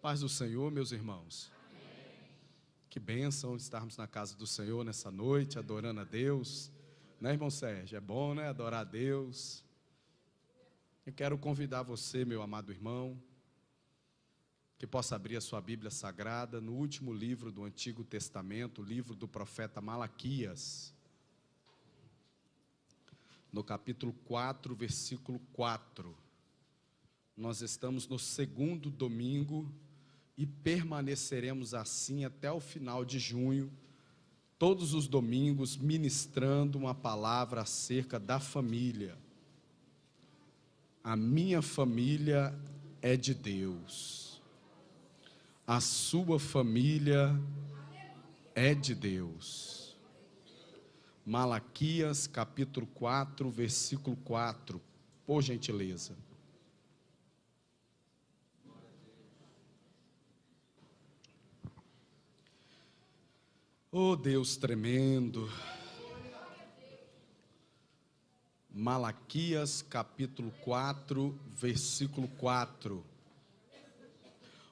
Paz do Senhor, meus irmãos. Que bênção estarmos na casa do Senhor nessa noite, adorando a Deus. Né, irmão Sérgio? É bom, né? Adorar a Deus. Eu quero convidar você, meu amado irmão, que possa abrir a sua Bíblia Sagrada no último livro do Antigo Testamento, o livro do profeta Malaquias. No capítulo 4, versículo 4. Nós estamos no segundo domingo e permaneceremos assim até o final de junho, todos os domingos, ministrando uma palavra acerca da família. A minha família é de Deus. A sua família é de Deus. Malaquias, capítulo 4, versículo 4, por gentileza. Oh, Deus tremendo. Malaquias, capítulo 4, versículo 4.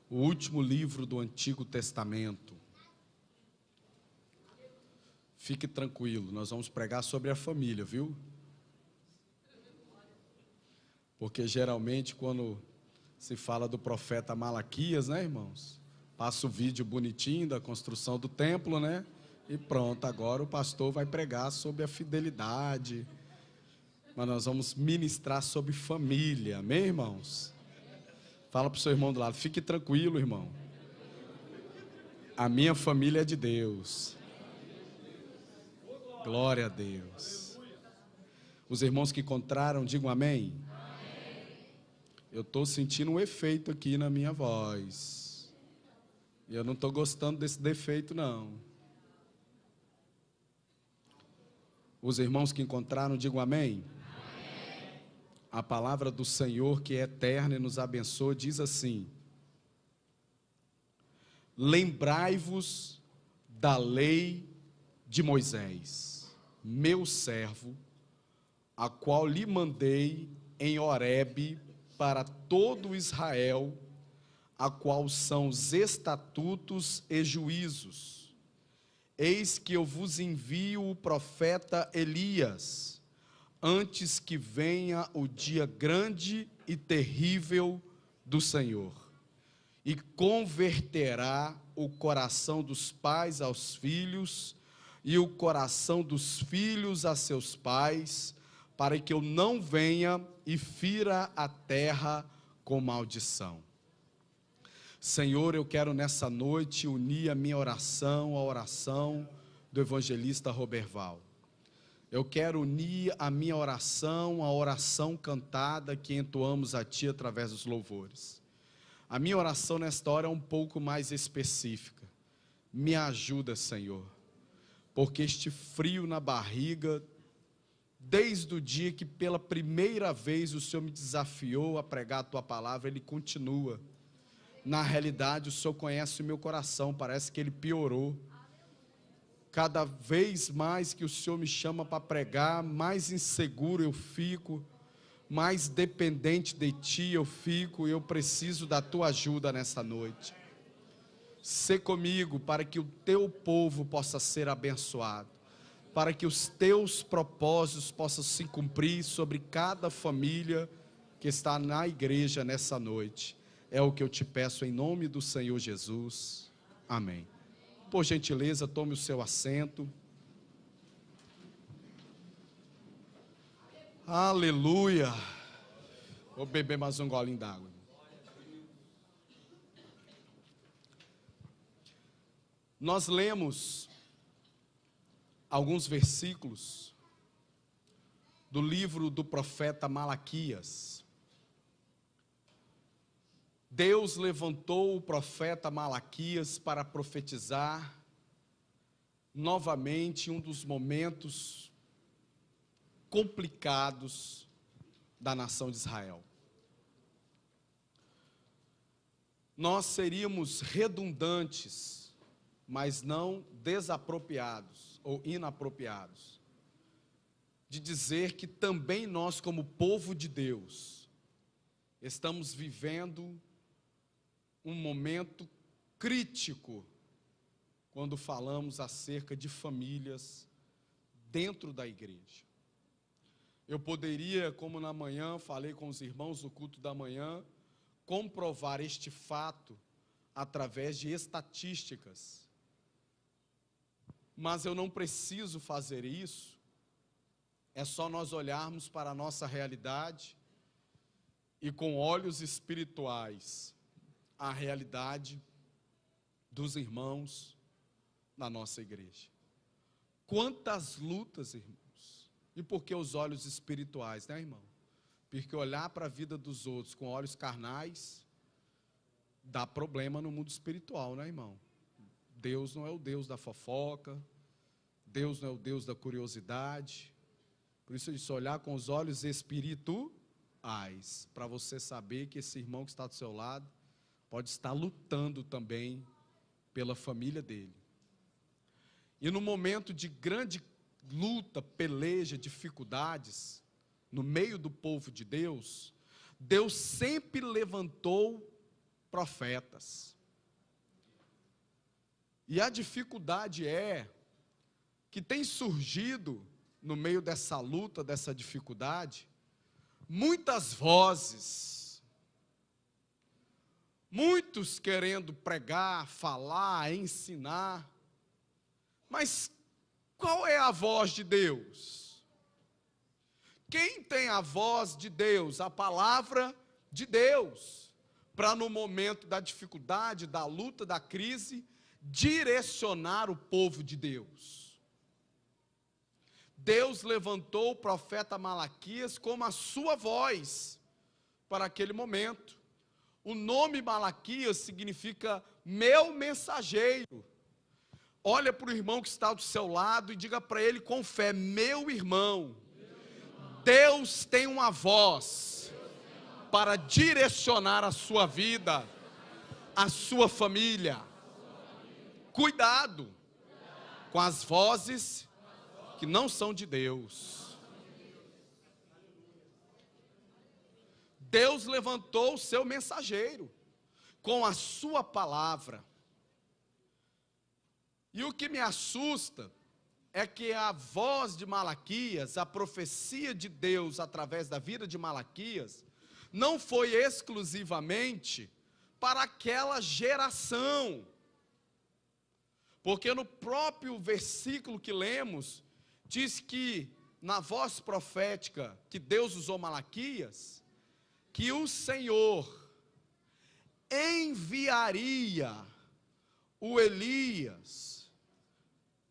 O último livro do Antigo Testamento. Fique tranquilo, nós vamos pregar sobre a família, viu? Porque geralmente quando se fala do profeta Malaquias, né, irmãos? Passa o vídeo bonitinho da construção do templo, né? E pronto, agora o pastor vai pregar sobre a fidelidade. Mas nós vamos ministrar sobre família, amém, irmãos? Fala para o seu irmão do lado, fique tranquilo, irmão. A minha família é de Deus. Glória a Deus. Os irmãos que encontraram, digam amém. Eu estou sentindo um efeito aqui na minha voz. E eu não estou gostando desse defeito, não. Os irmãos que encontraram, digam amém. Amém. A palavra do Senhor, que é eterna e nos abençoa, diz assim: lembrai-vos da lei de Moisés, meu servo, a qual lhe mandei em Horebe para todo Israel, a qual são os estatutos e juízos. Eis que eu vos envio o profeta Elias, antes que venha o dia grande e terrível do Senhor, e converterá o coração dos pais aos filhos, e o coração dos filhos a seus pais, para que eu não venha e fira a terra com maldição. Senhor, eu quero nessa noite unir a minha oração à oração do evangelista Roberval. Eu quero unir a minha oração à oração cantada que entoamos a Ti através dos louvores. A minha oração nesta hora é um pouco mais específica. Me ajuda, Senhor, porque este frio na barriga, desde o dia que pela primeira vez o Senhor me desafiou a pregar a Tua palavra, ele continua. Na realidade, o Senhor conhece o meu coração, parece que ele piorou. Cada vez mais que o Senhor me chama para pregar, mais inseguro eu fico, mais dependente de Ti eu fico, e eu preciso da Tua ajuda nessa noite. Sê comigo para que o Teu povo possa ser abençoado, para que os Teus propósitos possam se cumprir sobre cada família que está na igreja nessa noite. É o que eu te peço em nome do Senhor Jesus. Amém. Por gentileza, tome o seu assento. Aleluia. Vou beber mais um golinho d'água. Nós lemos alguns versículos do livro do profeta Malaquias. Deus levantou o profeta Malaquias para profetizar novamente um dos momentos complicados da nação de Israel. Nós seríamos redundantes, mas não desapropriados ou inapropriados, de dizer que também nós, como povo de Deus, estamos vivendo um momento crítico quando falamos acerca de famílias dentro da igreja. Eu poderia, como na manhã falei com os irmãos no culto da manhã, comprovar este fato através de estatísticas. Mas eu não preciso fazer isso. É só nós olharmos para a nossa realidade e com olhos espirituais a realidade dos irmãos na nossa igreja. Quantas lutas, irmãos. E por que os olhos espirituais, né, irmão? Porque olhar para a vida dos outros com olhos carnais dá problema no mundo espiritual, né, irmão? Deus não é o Deus da fofoca, Deus não é o Deus da curiosidade. Por isso, isso olhar com os olhos espirituais, para você saber que esse irmão que está do seu lado pode estar lutando também pela família dele. E no momento de grande luta, peleja, dificuldades, no meio do povo de Deus, Deus sempre levantou profetas. E a dificuldade é que tem surgido, no meio dessa luta, dessa dificuldade, muitas vozes, muitos querendo pregar, falar, ensinar, mas qual é a voz de Deus? Quem tem a voz de Deus? A palavra de Deus, para no momento da dificuldade, da luta, da crise, direcionar o povo de Deus. Deus levantou o profeta Malaquias como a sua voz para aquele momento. O nome Malaquias significa meu mensageiro. Olha para o irmão que está do seu lado e diga para ele com fé: meu irmão, Deus tem uma voz para direcionar a sua vida, a sua família. Cuidado com as vozes que não são de Deus. Deus levantou o seu mensageiro com a sua palavra. E o que me assusta é que a voz de Malaquias, a profecia de Deus através da vida de Malaquias, não foi exclusivamente para aquela geração. Porque no próprio versículo que lemos, diz que na voz profética que Deus usou Malaquias, que o Senhor enviaria o Elias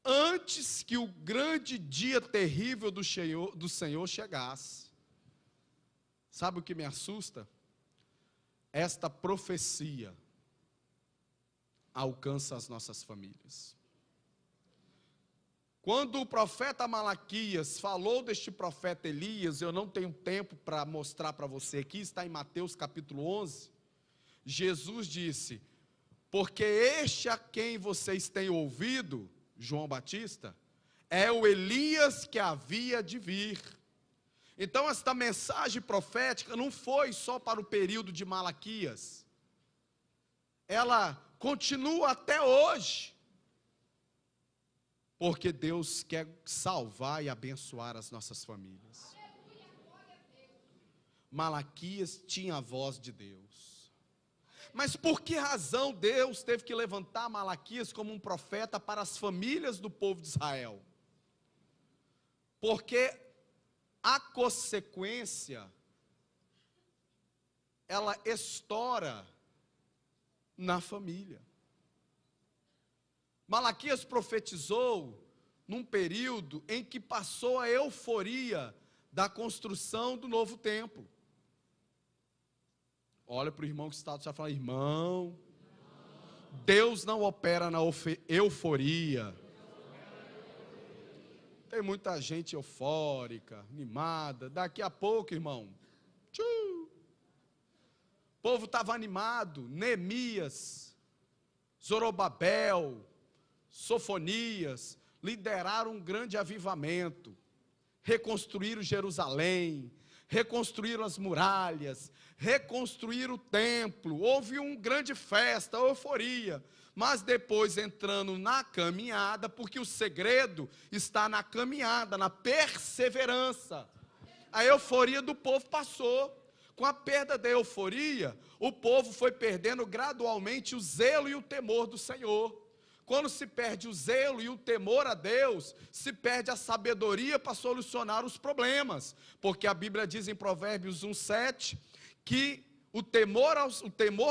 antes que o grande dia terrível do Senhor chegasse. Sabe o que me assusta? Esta profecia alcança as nossas famílias. Quando o profeta Malaquias falou deste profeta Elias, eu não tenho tempo para mostrar para você aqui, está em Mateus capítulo 11, Jesus disse: porque este a quem vocês têm ouvido, João Batista, é o Elias que havia de vir. Então esta mensagem profética não foi só para o período de Malaquias, ela continua até hoje, porque Deus quer salvar e abençoar as nossas famílias. Malaquias tinha a voz de Deus. Mas por que razão Deus teve que levantar Malaquias como um profeta para as famílias do povo de Israel? Porque a consequência, ela estoura na família. Malaquias profetizou num período em que passou a euforia da construção do novo templo. Olha para o irmão que está do céu e fala: irmão, Deus não opera na euforia. Tem muita gente eufórica, animada. Daqui a pouco, irmão, o povo estava animado. Neemias, Zorobabel, Sofonias lideraram um grande avivamento, reconstruíram Jerusalém, reconstruíram as muralhas, reconstruíram o templo, houve uma grande festa, euforia, mas depois entrando na caminhada, porque o segredo está na caminhada, na perseverança. A euforia do povo passou. Com a perda da euforia, o povo foi perdendo gradualmente o zelo e o temor do Senhor. Quando se perde o zelo e o temor a Deus, se perde a sabedoria para solucionar os problemas. Porque a Bíblia diz em Provérbios 1:7 que o temor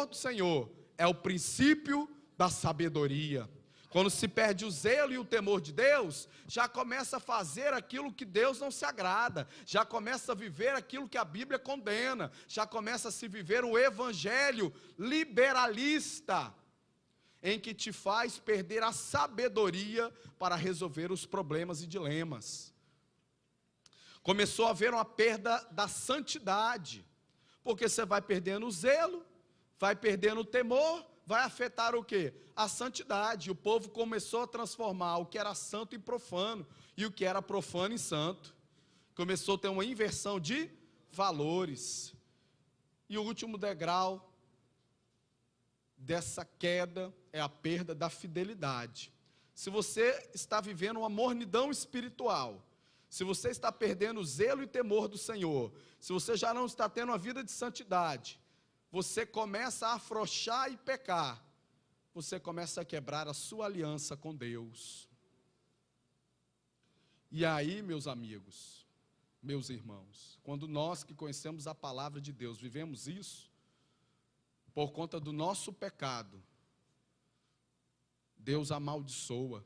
do Senhor é o princípio da sabedoria. Quando se perde o zelo e o temor de Deus, já começa a fazer aquilo que Deus não se agrada, já começa a viver aquilo que a Bíblia condena, já começa a se viver um evangelho liberalista, em que te faz perder a sabedoria para resolver os problemas e dilemas. Começou a haver uma perda da santidade, porque você vai perdendo o zelo, vai perdendo o temor, vai afetar o quê? A santidade. O povo começou a transformar o que era santo em profano, e o que era profano em santo. Começou a ter uma inversão de valores. E o último degrau dessa queda é a perda da fidelidade. Se você está vivendo uma mornidão espiritual, se você está perdendo o zelo e temor do Senhor, se você já não está tendo uma vida de santidade, você começa a afrouxar e pecar, você começa a quebrar a sua aliança com Deus. E aí, meus amigos, meus irmãos, quando nós que conhecemos a palavra de Deus vivemos isso, por conta do nosso pecado, Deus amaldiçoa.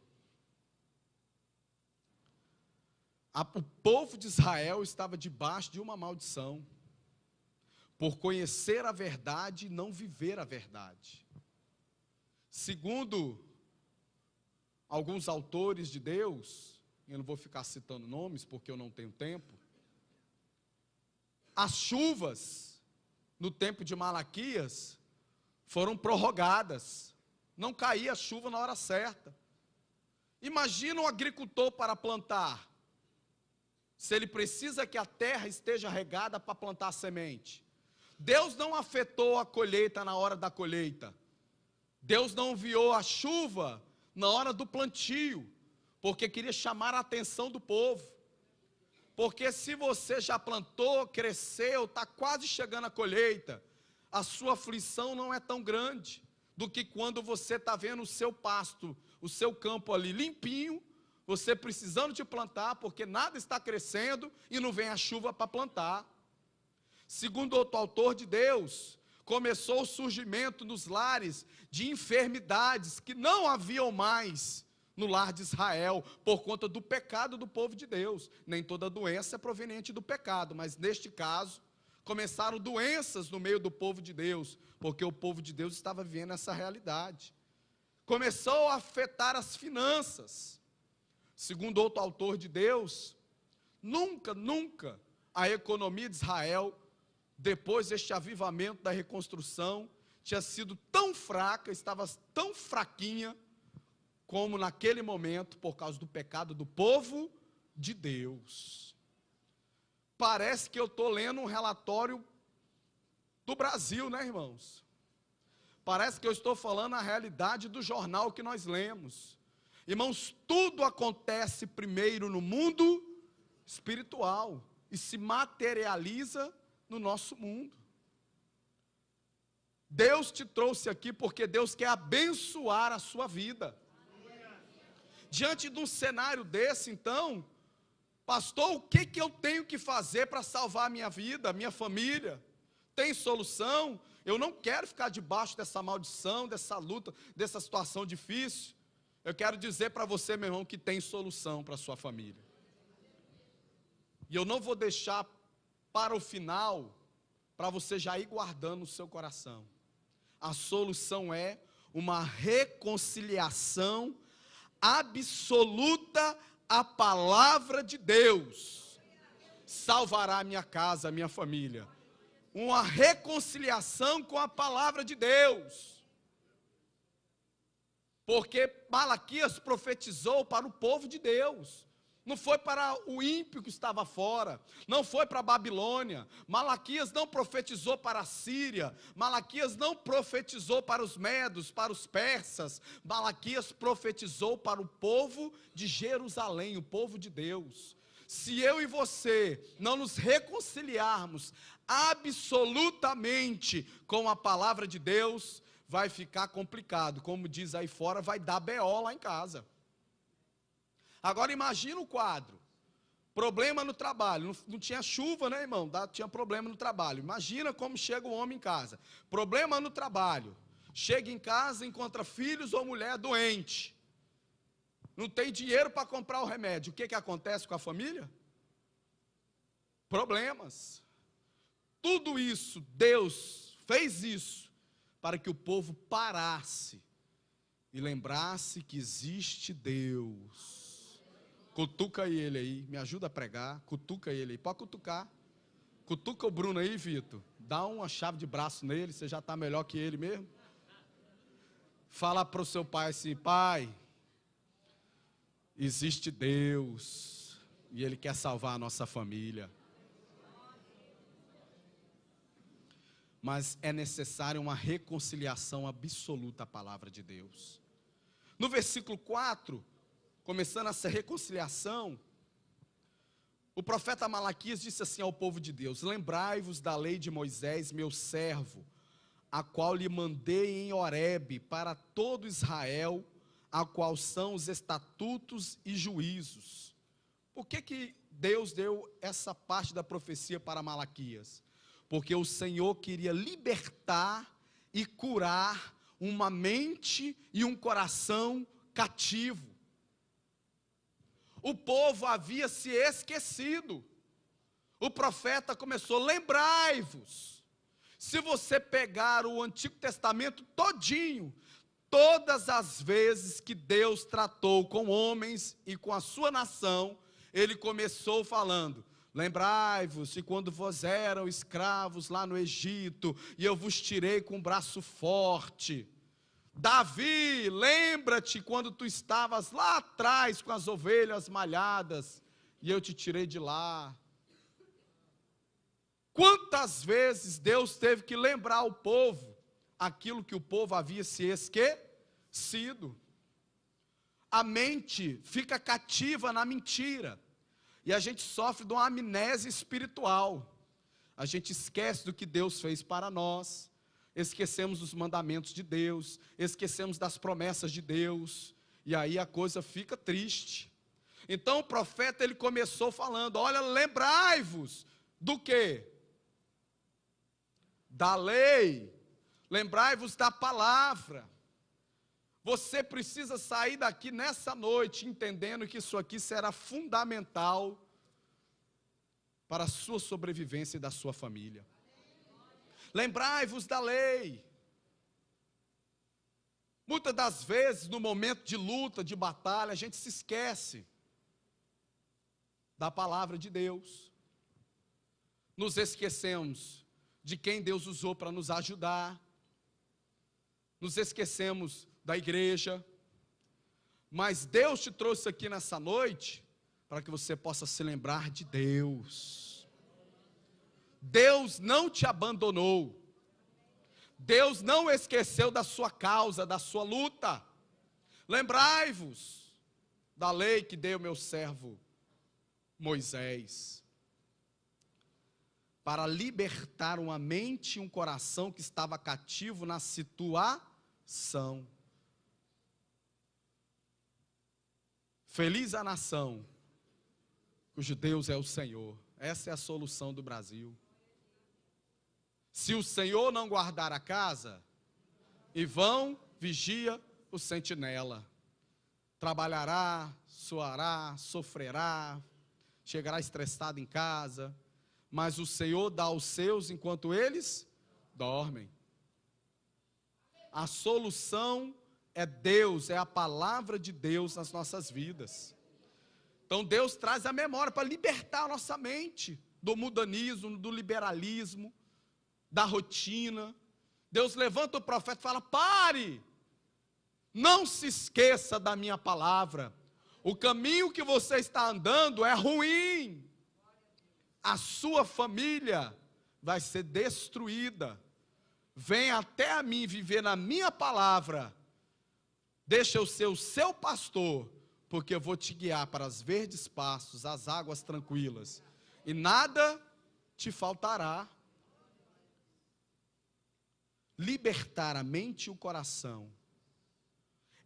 O povo de Israel estava debaixo de uma maldição, por conhecer a verdade e não viver a verdade. Segundo alguns autores de Deus, eu não vou ficar citando nomes porque eu não tenho tempo, as chuvas no tempo de Malaquias foram prorrogadas, não caía a chuva na hora certa. Imagina um agricultor para plantar, se ele precisa que a terra esteja regada para plantar a semente. Deus não afetou a colheita na hora da colheita. Deus não enviou a chuva na hora do plantio, porque queria chamar a atenção do povo. Porque se você já plantou, cresceu, está quase chegando a colheita, a sua aflição não é tão grande do que quando você está vendo o seu pasto, o seu campo ali limpinho, você precisando de plantar, porque nada está crescendo e não vem a chuva para plantar. Segundo outro autor de Deus, começou o surgimento nos lares de enfermidades que não haviam mais no lar de Israel, por conta do pecado do povo de Deus. Nem toda doença é proveniente do pecado, mas neste caso, começaram doenças no meio do povo de Deus, porque o povo de Deus estava vivendo essa realidade. Começou a afetar as finanças. Segundo outro autor de Deus, nunca a economia de Israel, depois deste avivamento da reconstrução, tinha sido tão fraca, estava tão fraquinha, como naquele momento, por causa do pecado do povo de Deus. Parece que eu estou lendo um relatório do Brasil, né, irmãos? Parece que eu estou falando a realidade do jornal que nós lemos. Irmãos, tudo acontece primeiro no mundo espiritual e se materializa no nosso mundo. Deus te trouxe aqui porque Deus quer abençoar a sua vida. Diante de um cenário desse, então, pastor, o que eu tenho que fazer para salvar a minha vida, a minha família? Tem solução? Eu não quero ficar debaixo dessa maldição, dessa luta, dessa situação difícil. Eu quero dizer para você, meu irmão, que tem solução para a sua família. E eu não vou deixar para o final, para você já ir guardando no seu coração. A solução é uma reconciliação absoluta à palavra de Deus. Salvará a minha casa, a minha família. Uma reconciliação com a palavra de Deus. Porque Malaquias profetizou para o povo de Deus. não foi para o ímpio que estava fora, não foi para a Babilônia. Malaquias não profetizou para a Síria, Malaquias não profetizou para os medos, para os persas. Malaquias profetizou para o povo de Jerusalém, o povo de Deus. Se eu e você não nos reconciliarmos absolutamente com a palavra de Deus, vai ficar complicado. Como diz aí fora, vai dar BO lá em casa. Agora imagina o quadro, problema no trabalho, não tinha chuva, né, irmão? Tinha problema no trabalho. Imagina como chega o homem em casa, problema no trabalho, chega em casa, encontra filhos ou mulher doente, não tem dinheiro para comprar o remédio. O que acontece com a família? Problemas. Tudo isso, Deus fez isso para que o povo parasse e lembrasse que existe Deus. Cutuca ele aí, me ajuda a pregar, cutuca ele aí, pode cutucar. Cutuca o Bruno aí, Vitor, dá uma chave de braço nele, você já está melhor que ele mesmo. Fala para o seu pai assim: pai, existe Deus, e Ele quer salvar a nossa família. Mas é necessária uma reconciliação absoluta à palavra de Deus. No versículo 4, começando essa reconciliação, o profeta Malaquias disse assim ao povo de Deus: lembrai-vos da lei de Moisés, meu servo, a qual lhe mandei em Horebe para todo Israel, a qual são os estatutos e juízos. Por que Deus deu essa parte da profecia para Malaquias? Porque o Senhor queria libertar e curar uma mente e um coração cativo. O povo havia se esquecido. O profeta começou: lembrai-vos. Se você pegar o Antigo Testamento todinho, todas as vezes que Deus tratou com homens e com a sua nação, Ele começou falando: lembrai-vos de quando vós eram escravos lá no Egito, e eu vos tirei com um braço forte. Davi, lembra-te quando tu estavas lá atrás com as ovelhas malhadas, e eu te tirei de lá. Quantas vezes Deus teve que lembrar ao povo aquilo que o povo havia se esquecido? A mente fica cativa na mentira, e a gente sofre de uma amnésia espiritual. A gente esquece do que Deus fez para nós, esquecemos dos mandamentos de Deus, esquecemos das promessas de Deus, e aí a coisa fica triste. Então o profeta, ele começou falando: olha, lembrai-vos do quê? Da lei, lembrai-vos da palavra. Você precisa sair daqui nessa noite entendendo que isso aqui será fundamental para a sua sobrevivência e da sua família. Lembrai-vos da lei. Muitas das vezes, no momento de luta, de batalha, a gente se esquece da palavra de Deus. Nos esquecemos de quem Deus usou para nos ajudar. Nos esquecemos da igreja. Mas Deus te trouxe aqui nessa noite para que você possa se lembrar de Deus. Deus não te abandonou. Deus não esqueceu da sua causa, da sua luta. Lembrai-vos da lei que deu meu servo Moisés, para libertar uma mente e um coração que estava cativo na situação. Feliz a nação cujo Deus é o Senhor. Essa é a solução do Brasil. Se o Senhor não guardar a casa, em vão vigia o sentinela. Trabalhará, suará, sofrerá, chegará estressado em casa, mas o Senhor dá aos seus enquanto eles dormem. A solução é Deus, é a palavra de Deus nas nossas vidas. Então Deus traz a memória para libertar a nossa mente do mundanismo, do liberalismo, da rotina. Deus levanta o profeta e fala: pare, não se esqueça da minha palavra. O caminho que você está andando é ruim. A sua família vai ser destruída. Vem até a mim viver na minha palavra. Deixa eu ser o seu pastor, porque eu vou te guiar para os verdes pastos, as águas tranquilas. E nada te faltará. Libertar a mente e o coração.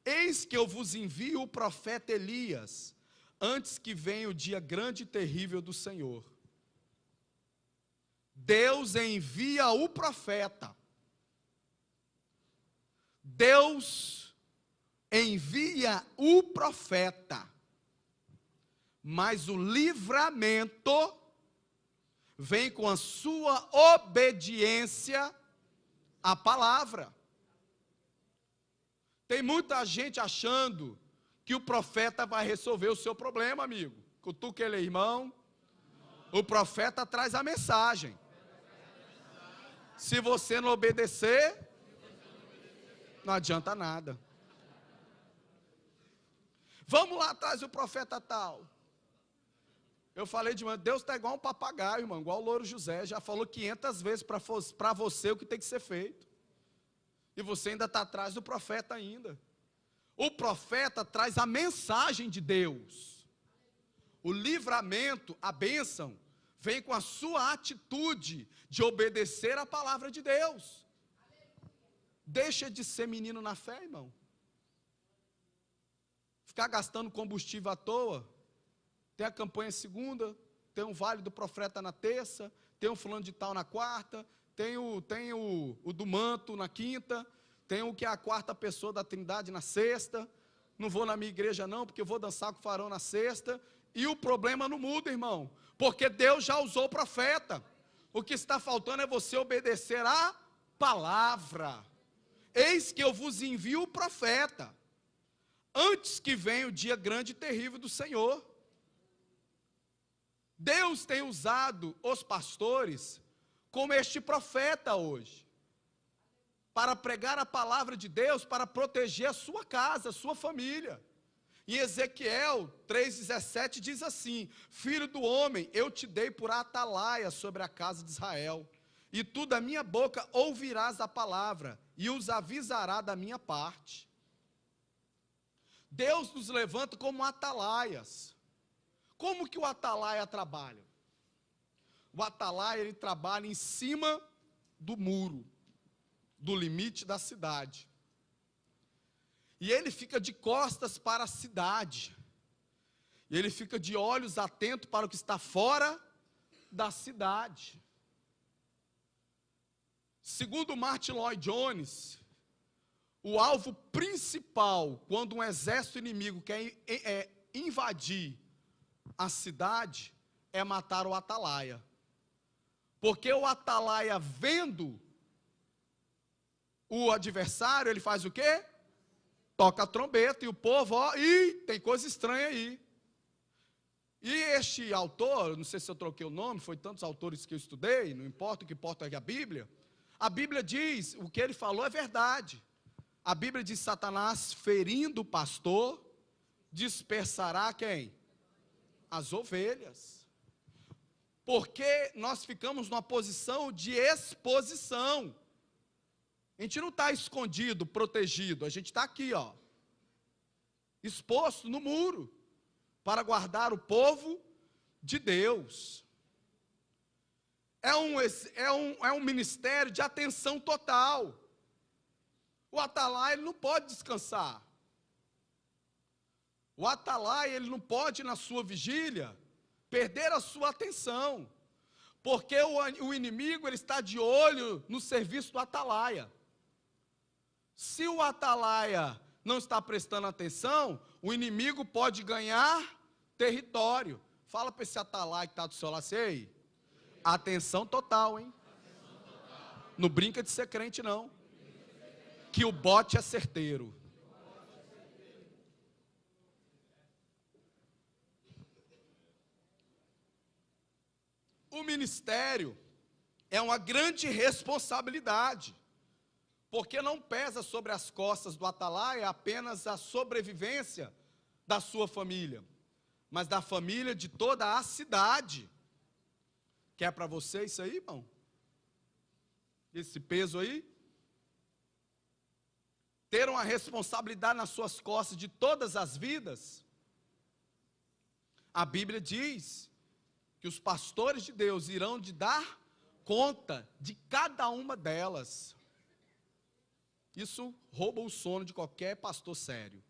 Eis que eu vos envio o profeta Elias, antes que venha o dia grande e terrível do Senhor. Deus envia o profeta. Deus envia o profeta. Mas o livramento vem com a sua obediência à palavra. Tem muita gente achando que o profeta vai resolver o seu problema, amigo. Cutuca ele, irmão. O profeta traz a mensagem. Se você não obedecer, não adianta nada. Vamos lá atrás do profeta tal. Eu falei de manhã, Deus está igual um papagaio, irmão, igual o louro José. Já falou 500 vezes para você o que tem que ser feito. E você ainda está atrás do profeta ainda. O profeta traz a mensagem de Deus. O livramento, a bênção, vem com a sua atitude de obedecer a palavra de Deus. Deixa de ser menino na fé, irmão. Ficar gastando combustível à toa. Tem a campanha segunda, tem um vale do profeta na terça, tem um fulano de tal na quarta, tem o do manto na quinta, tem o que é a quarta pessoa da Trindade na sexta. Não vou na minha igreja não, porque eu vou dançar com o farão na sexta. E o problema não muda, irmão, porque Deus já usou o profeta. O que está faltando é você obedecer à palavra. Eis que eu vos envio o profeta, antes que venha o dia grande e terrível do Senhor. Deus tem usado os pastores como este profeta hoje, para pregar a palavra de Deus, para proteger a sua casa, a sua família. Em Ezequiel 3,17 diz assim: Filho do homem, eu te dei por atalaia sobre a casa de Israel, e tu da minha boca ouvirás a palavra, e os avisará da minha parte. Deus nos levanta como atalaias. Como que o atalaia trabalha? O atalaia, ele trabalha em cima do muro, do limite da cidade. E ele fica de costas para a cidade. E ele fica de olhos atentos para o que está fora da cidade. Segundo Martin Lloyd Jones, o alvo principal quando um exército inimigo quer invadir a cidade é matar o atalaia. Porque o atalaia, vendo o adversário, ele faz o quê? Toca a trombeta e o povo, ó, tem coisa estranha aí. E este autor, não sei se eu troquei o nome, foi tantos autores que eu estudei, não importa, o que importa é a Bíblia diz, o que ele falou é verdade. A Bíblia diz: Satanás, ferindo o pastor, dispersará quem? As ovelhas. Porque nós ficamos numa posição de exposição. A gente não está escondido, protegido, a gente está aqui, ó, exposto no muro, para guardar o povo de Deus. É um ministério de atenção total. O atalaia, ele não pode descansar. O atalaia, ele não pode, na sua vigília, perder a sua atenção. Porque o inimigo, ele está de olho no serviço do atalaia. Se o atalaia não está prestando atenção, o inimigo pode ganhar território. Fala para esse atalaia que está do seu lado, sei. Atenção total, hein? Não brinca de ser crente, não. Que o bote é certeiro. O ministério é uma grande responsabilidade, porque não pesa sobre as costas do atalaia apenas a sobrevivência da sua família, mas da família de toda a cidade. Quer para você isso aí, irmão? Esse peso aí? Ter uma responsabilidade nas suas costas de todas as vidas? A Bíblia diz que os pastores de Deus irão de dar conta de cada uma delas. Isso rouba o sono de qualquer pastor sério.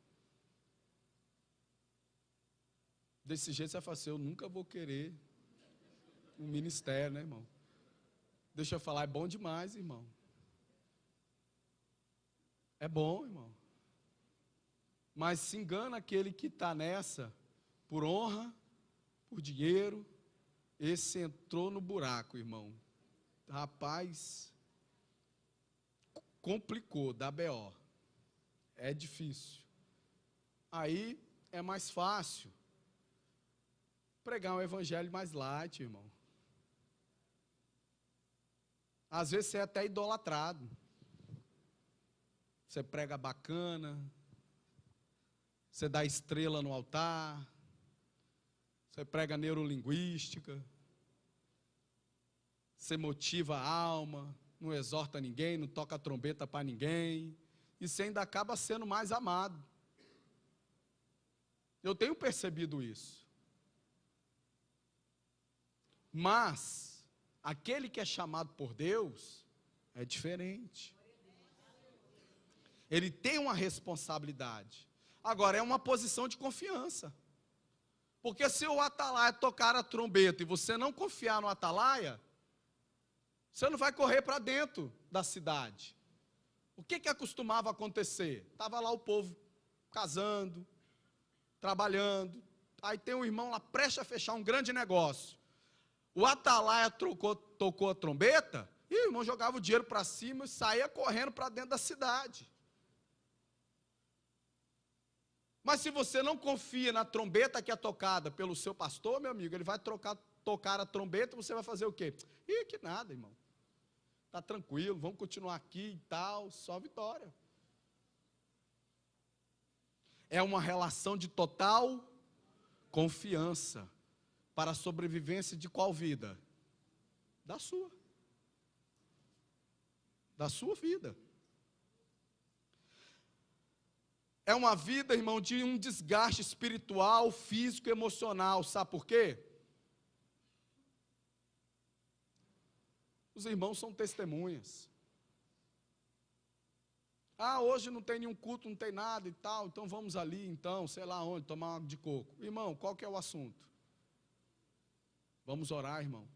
Desse jeito você vai falar assim, eu nunca vou querer um ministério, né, irmão? Deixa eu falar, é bom demais, irmão. É bom, irmão. Mas se engana aquele que está nessa, por honra, por dinheiro, esse entrou no buraco, irmão. Rapaz, complicou, dá BO. É difícil. Aí é mais fácil pregar um evangelho mais light, irmão. Às vezes você é até idolatrado. Você prega bacana, você dá estrela no altar, você prega neurolinguística, você motiva a alma, não exorta ninguém, não toca trombeta para ninguém, e você ainda acaba sendo mais amado. Eu tenho percebido isso. Mas, aquele que é chamado por Deus, é diferente. Ele tem uma responsabilidade. Agora, é uma posição de confiança. Porque se o atalaia tocar a trombeta e você não confiar no atalaia, você não vai correr para dentro da cidade. O que acostumava acontecer? Estava lá o povo casando, trabalhando. Aí tem um irmão lá prestes a fechar um grande negócio. O atalaia tocou a trombeta e o irmão jogava o dinheiro para cima e saía correndo para dentro da cidade. Mas se você não confia na trombeta que é tocada pelo seu pastor, meu amigo, ele vai tocar a trombeta e você vai fazer o quê? Ih, que nada, irmão. Está tranquilo, vamos continuar aqui e tal, só vitória. É uma relação de total confiança para a sobrevivência de qual vida? Da sua. Da sua vida. É uma vida, irmão, de um desgaste espiritual, físico e emocional. Sabe por quê? Os irmãos são testemunhas. Ah, hoje não tem nenhum culto, não tem nada e tal, então vamos ali, então, sei lá onde, tomar água de coco. Irmão, qual que é o assunto? Vamos orar, irmão.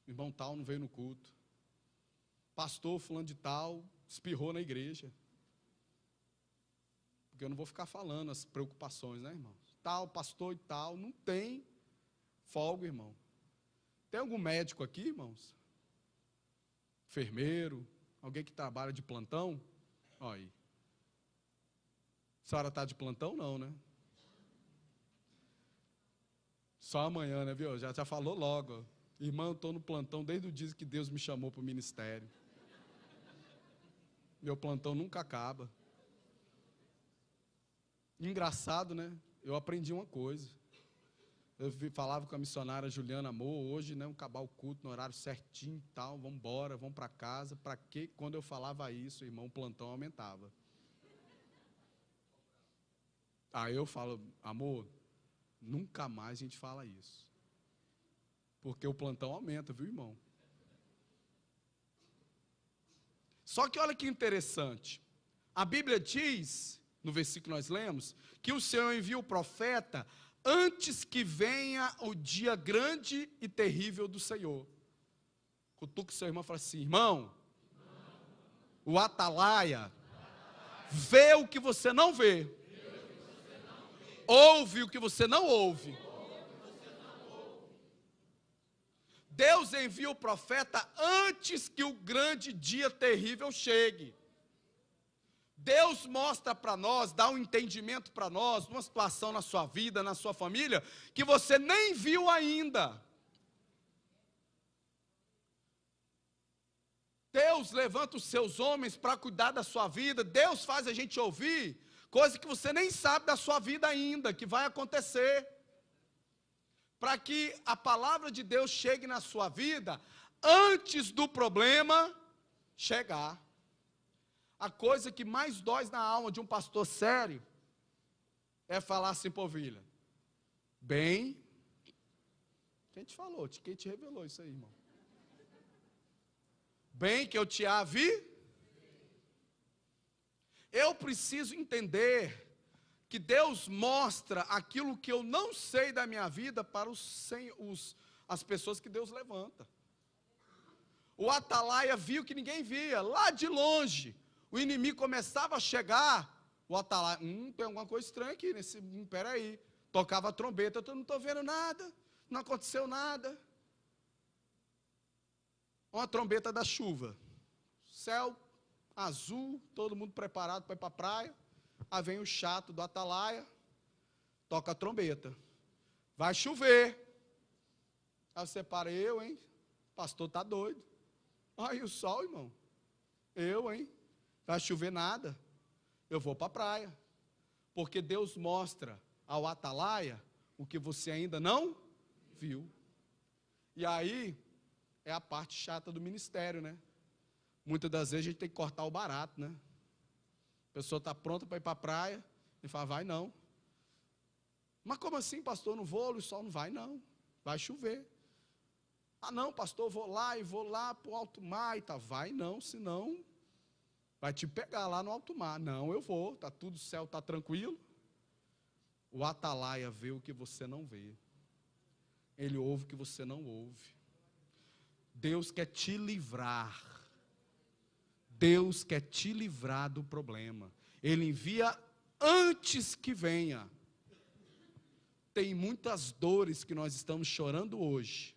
Irmão tal não veio no culto. Pastor fulano de tal espirrou na igreja. Porque eu não vou ficar falando as preocupações, né, irmão? Tal, pastor e tal, não tem folga, irmão. Tem algum médico aqui, irmãos? Enfermeiro? Alguém que trabalha de plantão? Olha aí. A senhora está de plantão? Não, né? Só amanhã, né, viu? Já falou logo. Irmão, eu estou no plantão desde o dia que Deus me chamou para o ministério. Meu plantão nunca acaba. Engraçado, né? Eu aprendi uma coisa. Eu falava com a missionária Juliana, amor, hoje, né, acabar o culto no horário certinho e tal, vamos embora, vamos para casa. Para quê? Quando eu falava isso, irmão, o plantão aumentava. Aí eu falo, amor, nunca mais a gente fala isso. Porque o plantão aumenta, viu, irmão? Só que olha que interessante. A Bíblia diz, no versículo que nós lemos, que o Senhor envia o profeta antes que venha o dia grande e terrível do Senhor. Cutuca o seu irmão e fala assim, irmão, o atalaia vê o que você não vê. Ouve o que você não ouve. Deus envia o profeta antes que o grande dia terrível chegue. Deus mostra para nós, dá um entendimento para nós, numa situação na sua vida, na sua família, que você nem viu ainda. Deus levanta os seus homens para cuidar da sua vida. Deus faz a gente ouvir coisa que você nem sabe da sua vida ainda, que vai acontecer, para que a palavra de Deus chegue na sua vida antes do problema chegar. A coisa que mais dói na alma de um pastor sério é falar assim para a ovelha: bem, quem te falou? Quem te revelou isso aí, irmão? Bem que eu te avi. Eu preciso entender que Deus mostra aquilo que eu não sei da minha vida para as pessoas que Deus levanta. O atalaia viu que ninguém via, lá de longe, o inimigo começava a chegar, o atalaia, tem alguma coisa estranha aqui, peraí, tocava a trombeta, eu não estou vendo nada, não aconteceu nada. Uma trombeta da chuva, céu azul, todo mundo preparado para ir para a praia, aí vem o chato do atalaia, toca a trombeta, vai chover, aí você para, o pastor está doido, aí o sol, irmão, vai chover nada, eu vou para a praia, porque Deus mostra ao atalaia o que você ainda não viu. E aí é a parte chata do ministério, né? Muitas das vezes a gente tem que cortar o barato, né? A pessoa está pronta para ir para a praia e fala: vai não. Mas como assim, pastor? Não vou, o sol não vai não, vai chover. Ah não, pastor, vou lá para o alto mar e tal. Vai não, senão vai te pegar lá no alto mar. Não, eu vou, está tudo, o céu está tranquilo. O atalaia vê o que você não vê. Ele ouve o que você não ouve. Deus quer te livrar. Deus quer te livrar do problema. Ele envia antes que venha. Tem muitas dores que nós estamos chorando hoje.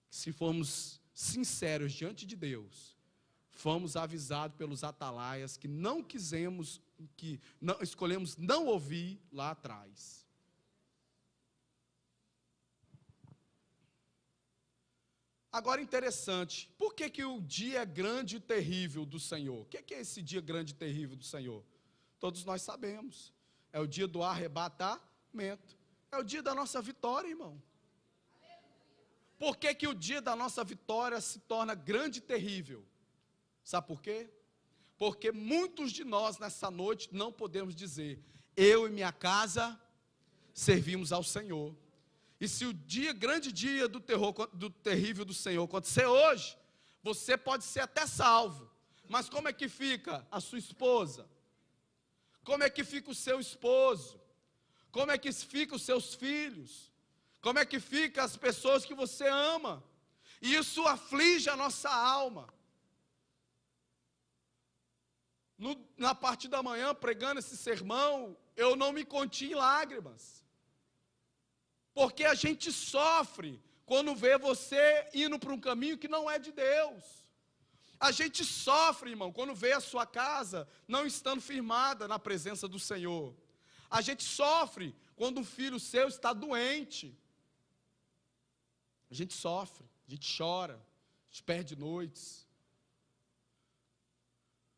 Se formos sinceros diante de Deus, fomos avisados pelos atalaias que não quisemos, que não, escolhemos não ouvir lá atrás. Agora interessante, por que o dia é grande e terrível do Senhor? O que é esse dia grande e terrível do Senhor? Todos nós sabemos, é o dia do arrebatamento, é o dia da nossa vitória, irmão. Por que o dia da nossa vitória se torna grande e terrível? Sabe por quê? Porque muitos de nós nessa noite não podemos dizer: eu e minha casa servimos ao Senhor. E se o grande dia do terrível do Senhor acontecer hoje, você pode ser até salvo. Mas como é que fica a sua esposa? Como é que fica o seu esposo? Como é que fica os seus filhos? Como é que fica as pessoas que você ama? E isso aflige a nossa alma. Na parte da manhã, pregando esse sermão, eu não me contive em lágrimas. Porque a gente sofre quando vê você indo para um caminho que não é de Deus. A gente sofre, irmão, quando vê a sua casa não estando firmada na presença do Senhor. A gente sofre quando um filho seu está doente. A gente sofre, a gente chora, a gente perde noites.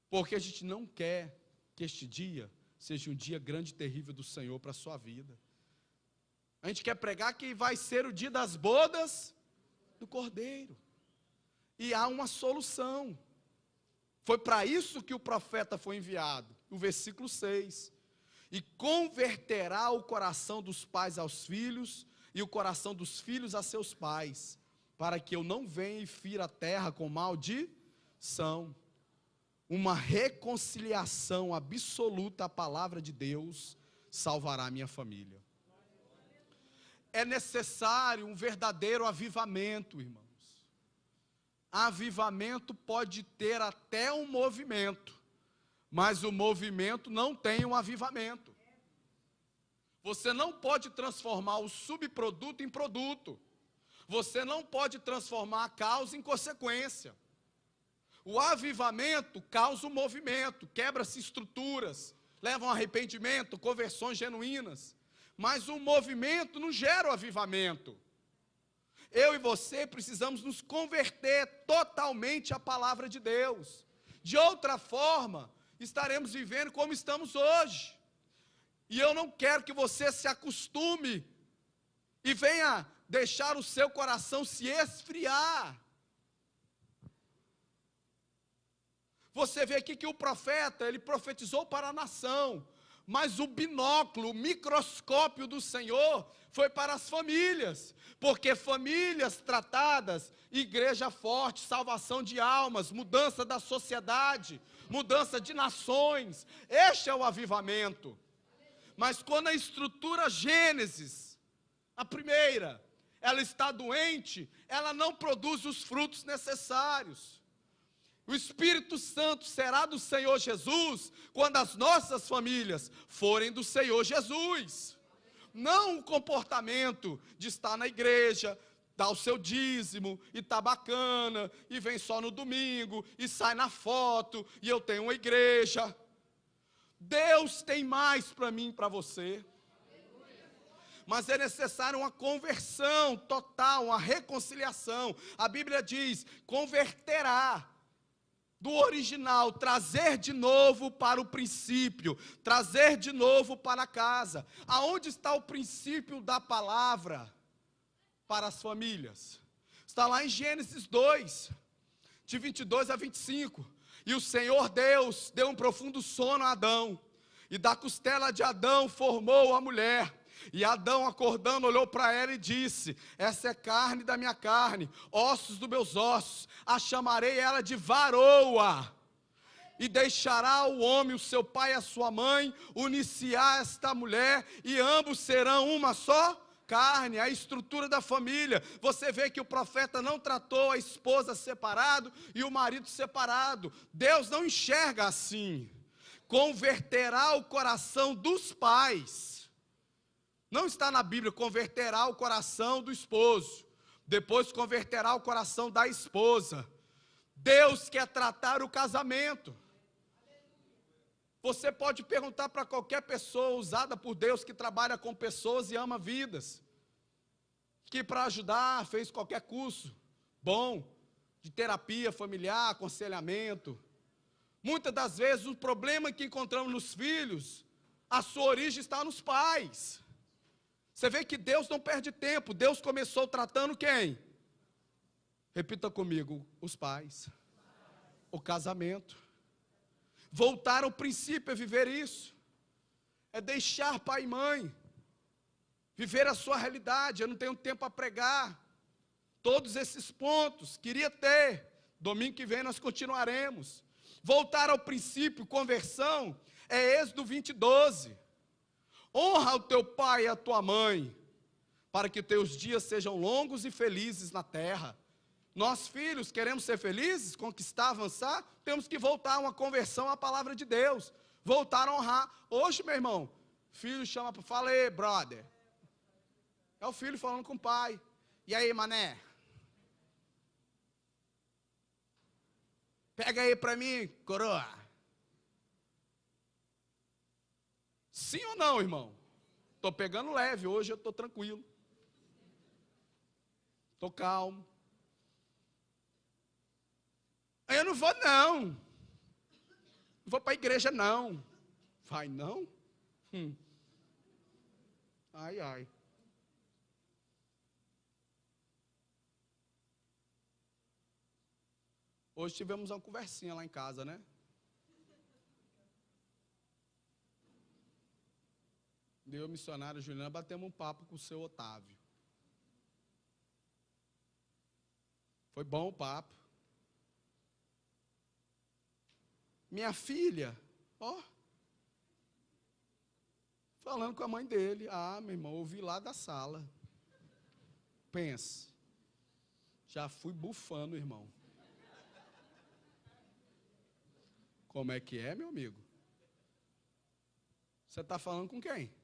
Porque a gente não quer que este dia seja um dia grande e terrível do Senhor para a sua vida. A gente quer pregar que vai ser o dia das bodas do Cordeiro. E há uma solução. Foi para isso que o profeta foi enviado. O versículo 6. E converterá o coração dos pais aos filhos, e o coração dos filhos a seus pais, para que eu não venha e fira a terra com maldição. Uma reconciliação absoluta à palavra de Deus salvará a minha família. É necessário um verdadeiro avivamento, irmãos. Avivamento pode ter até um movimento, mas o movimento não tem um avivamento. Você não pode transformar o subproduto em produto. Você não pode transformar a causa em consequência. O avivamento causa um movimento, quebra-se estruturas, leva a um arrependimento, conversões genuínas. Mas o movimento não gera o avivamento. Eu e você precisamos nos converter totalmente à palavra de Deus. De outra forma, estaremos vivendo como estamos hoje. E eu não quero que você se acostume e venha deixar o seu coração se esfriar. Você vê aqui que o profeta, ele profetizou para a nação, mas o binóculo, o microscópio do Senhor foi para as famílias, porque famílias tratadas, igreja forte, salvação de almas, mudança da sociedade, mudança de nações, este é o avivamento. Mas quando a estrutura Gênesis, a primeira, ela está doente, ela não produz os frutos necessários. O Espírito Santo será do Senhor Jesus quando as nossas famílias forem do Senhor Jesus. Não o comportamento de estar na igreja, dar o seu dízimo, e tá bacana, e vem só no domingo, e sai na foto, e eu tenho uma igreja. Deus tem mais para mim e para você. Mas é necessário uma conversão total, uma reconciliação. A Bíblia diz, converterá. Do original, trazer de novo para o princípio, trazer de novo para casa. Aonde está o princípio da palavra para as famílias? Está lá em Gênesis 2, de 22 a 25. E o Senhor Deus deu um profundo sono a Adão, e da costela de Adão formou a mulher. E Adão, acordando, olhou para ela e disse: essa é carne da minha carne, ossos dos meus ossos, a chamarei ela de varoa. E deixará o homem, o seu pai e a sua mãe, unir-se-á esta mulher, e ambos serão uma só carne. A estrutura da família. Você vê que o profeta não tratou a esposa separado e o marido separado. Deus não enxerga assim. Converterá o coração dos pais. Não está na Bíblia, converterá o coração do esposo, depois converterá o coração da esposa. Deus quer tratar o casamento. Você pode perguntar para qualquer pessoa usada por Deus que trabalha com pessoas e ama vidas, que para ajudar fez qualquer curso bom, de terapia familiar, aconselhamento. Muitas das vezes o problema que encontramos nos filhos, a sua origem está nos pais. Você vê que Deus não perde tempo. Deus começou tratando quem? Repita comigo, os pais. O casamento. Voltar ao princípio é viver isso. É deixar pai e mãe. Viver a sua realidade. Eu não tenho tempo a pregar todos esses pontos. Queria ter. Domingo que vem nós continuaremos. Voltar ao princípio, conversão, é Êxodo 20:12. Honra o teu pai e a tua mãe, para que teus dias sejam longos e felizes na terra. Nós, filhos, queremos ser felizes, conquistar, avançar, temos que voltar a uma conversão à palavra de Deus. Voltar a honrar. Hoje, meu irmão, filho chama para fala aí, brother. É o filho falando com o pai. E aí, mané? Pega aí para mim, coroa. Sim ou não, irmão? Estou pegando leve, hoje eu estou tranquilo. Estou calmo. Eu não vou não. Não vou para a igreja não. Vai não? Ai, ai. Hoje tivemos uma conversinha lá em casa, né? Eu, missionário Juliana, batemos um papo com o seu Otávio. Foi bom o papo. Minha filha, falando com a mãe dele. Ah, meu irmão, ouvi lá da sala. Pense. Já fui bufando, irmão. Como é que é, meu amigo? Você está falando com quem?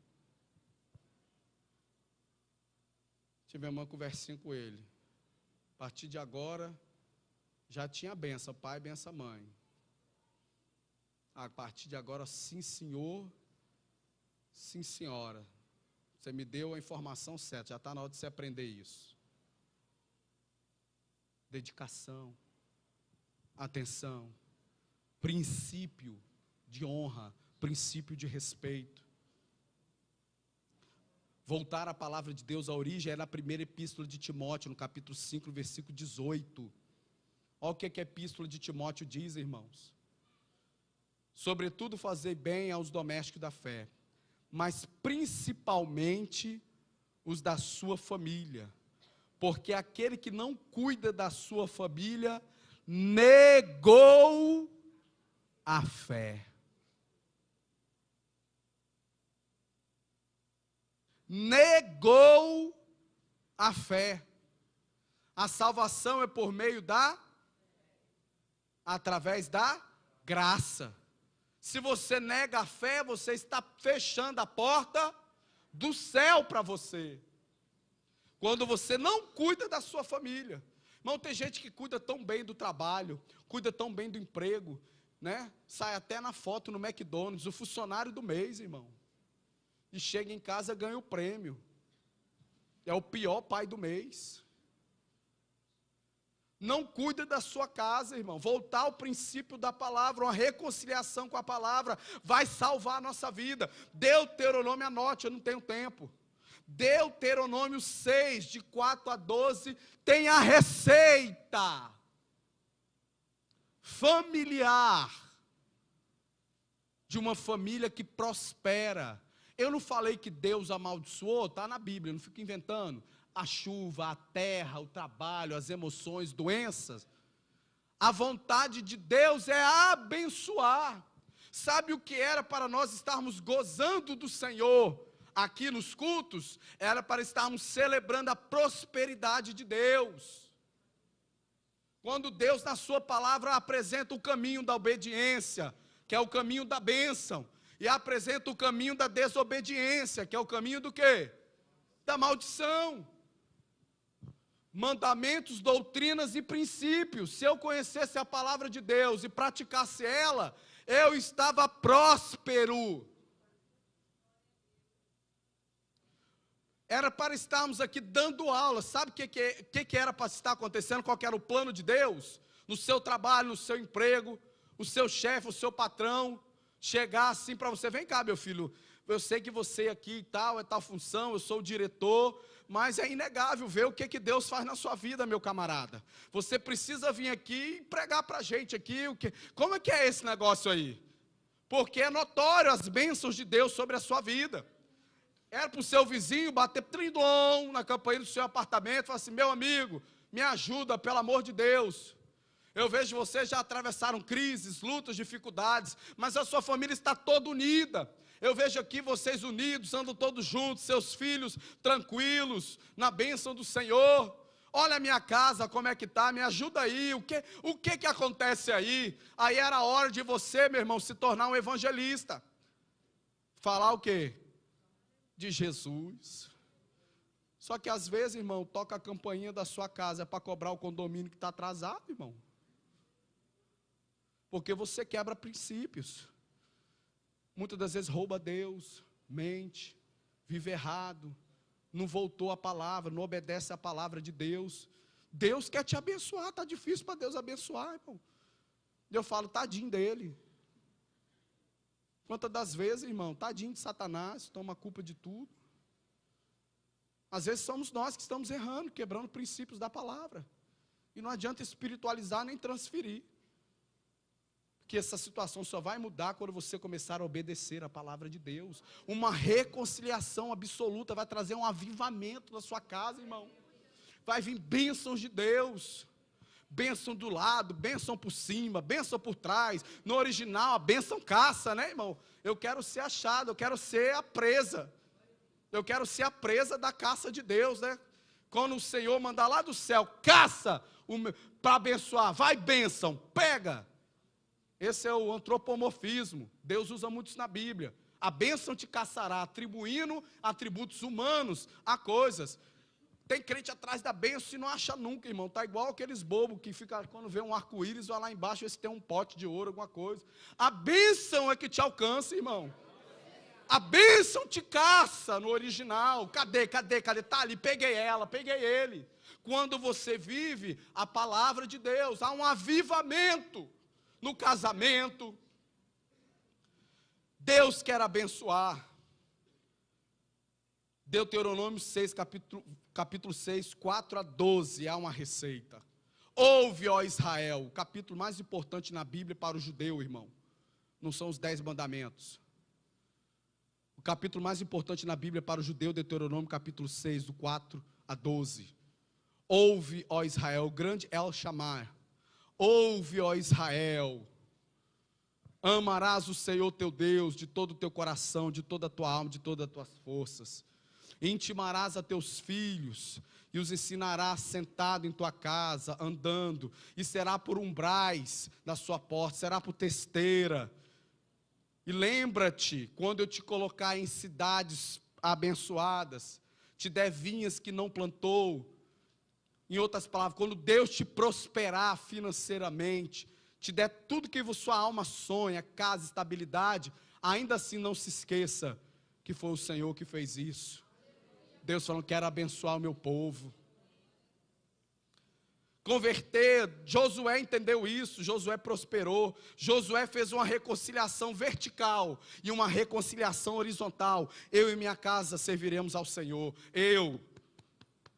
Tivemos uma conversinha com ele. A partir de agora, já tinha benção, pai, benção, mãe. A partir de agora, sim, senhor, sim, senhora. Você me deu a informação certa, já está na hora de você aprender isso. Dedicação, atenção, princípio de honra, princípio de respeito. Voltar à palavra de Deus, a origem é na primeira epístola de Timóteo, no capítulo 5, versículo 18. Olha o que a epístola de Timóteo diz, irmãos. Sobretudo fazei bem aos domésticos da fé, mas principalmente os da sua família, porque aquele que não cuida da sua família, negou a fé. Negou a fé. A salvação é por meio através da graça. Se você nega a fé, você está fechando a porta do céu para você. Quando você não cuida da sua família. Irmão, tem gente que cuida tão bem do trabalho, cuida tão bem do emprego, né? Sai até na foto no McDonald's, o funcionário do mês, irmão. E chega em casa e ganha o prêmio. É o pior pai do mês. Não cuida da sua casa, irmão. Voltar ao princípio da palavra, uma reconciliação com a palavra, vai salvar a nossa vida. Deuteronômio, anote, eu não tenho tempo. Deuteronômio 6, de 4 a 12, tem a receita familiar de uma família que prospera. Eu não falei que Deus amaldiçoou, está na Bíblia, eu não fico inventando. A chuva, a terra, o trabalho, as emoções, doenças. A vontade de Deus é abençoar. Sabe o que era para nós estarmos gozando do Senhor aqui nos cultos? Era para estarmos celebrando a prosperidade de Deus. Quando Deus na sua palavra apresenta o caminho da obediência, que é o caminho da bênção, e apresenta o caminho da desobediência, que é o caminho do quê? Da maldição. Mandamentos, doutrinas e princípios. Se eu conhecesse a palavra de Deus e praticasse ela, eu estava próspero. Era para estarmos aqui dando aula. Sabe o que era para estar acontecendo? Qual que era o plano de Deus? No seu trabalho, no seu emprego, o seu chefe, o seu patrão, chegar assim para você: vem cá, meu filho, eu sei que você aqui e tal, é tal função, eu sou o diretor, mas é inegável ver o que Deus faz na sua vida, meu camarada. Você precisa vir aqui e pregar para a gente aqui, como é que é esse negócio aí? Porque é notório as bênçãos de Deus sobre a sua vida. Era para o seu vizinho bater tringlom na campainha do seu apartamento e falar assim: meu amigo, me ajuda, pelo amor de Deus. Eu vejo vocês já atravessaram crises, lutas, dificuldades, mas a sua família está toda unida. Eu vejo aqui vocês unidos, andam todos juntos, seus filhos tranquilos, na bênção do Senhor. Olha a minha casa, como é que está, me ajuda aí, o que acontece aí? Aí era a hora de você, meu irmão, se tornar um evangelista. Falar o quê? De Jesus. Só que às vezes, irmão, toca a campainha da sua casa para cobrar o condomínio que está atrasado, irmão. Porque você quebra princípios. Muitas das vezes rouba Deus, mente, vive errado, não voltou à palavra, não obedece à palavra de Deus. Deus quer te abençoar, está difícil para Deus abençoar, irmão. Eu falo, tadinho dele. Quantas das vezes, irmão, tadinho de Satanás, toma a culpa de tudo. Às vezes somos nós que estamos errando, quebrando princípios da palavra. E não adianta espiritualizar nem transferir. Porque essa situação só vai mudar quando você começar a obedecer a palavra de Deus. Uma reconciliação absoluta vai trazer um avivamento na sua casa, irmão. Vai vir bênçãos de Deus. Bênção do lado, bênção por cima, bênção por trás. No original, a bênção caça, né, irmão? Eu quero ser achado, eu quero ser a presa. Eu quero ser a presa da caça de Deus, né? Quando o Senhor mandar lá do céu, caça para abençoar, vai bênção, pega. Esse é o antropomorfismo. Deus usa muito isso na Bíblia. A bênção te caçará, atribuindo atributos humanos a coisas. Tem crente atrás da bênção e não acha nunca, irmão. Está igual aqueles bobos que ficam, quando vê um arco-íris, vai lá embaixo ver se tem um pote de ouro, alguma coisa. A bênção é que te alcança, irmão. A bênção te caça no original. Cadê? Está ali, peguei ela, peguei ele. Quando você vive a palavra de Deus, há um avivamento no casamento. Deus quer abençoar. Deuteronômio 6, capítulo 6, 4 a 12, há uma receita. Ouve, ó Israel, o capítulo mais importante na Bíblia para o judeu, irmão. Não são os 10 mandamentos. O capítulo mais importante na Bíblia para o judeu, Deuteronômio, capítulo 6, do 4 a 12. Ouve, ó Israel, grande El Shammai. Ouve, ó Israel. Amarás o Senhor teu Deus de todo o teu coração, de toda a tua alma, de todas as tuas forças. Intimarás a teus filhos e os ensinarás sentado em tua casa, andando, e será por umbrais da sua porta, será por testeira. E lembra-te, quando eu te colocar em cidades abençoadas, te der vinhas que não plantou. Em outras palavras, quando Deus te prosperar financeiramente, te der tudo que sua alma sonha, casa, estabilidade, ainda assim não se esqueça que foi o Senhor que fez isso. Deus falando, quero abençoar o meu povo. Converter, Josué entendeu isso, Josué prosperou, Josué fez uma reconciliação vertical e uma reconciliação horizontal. Eu e minha casa serviremos ao Senhor.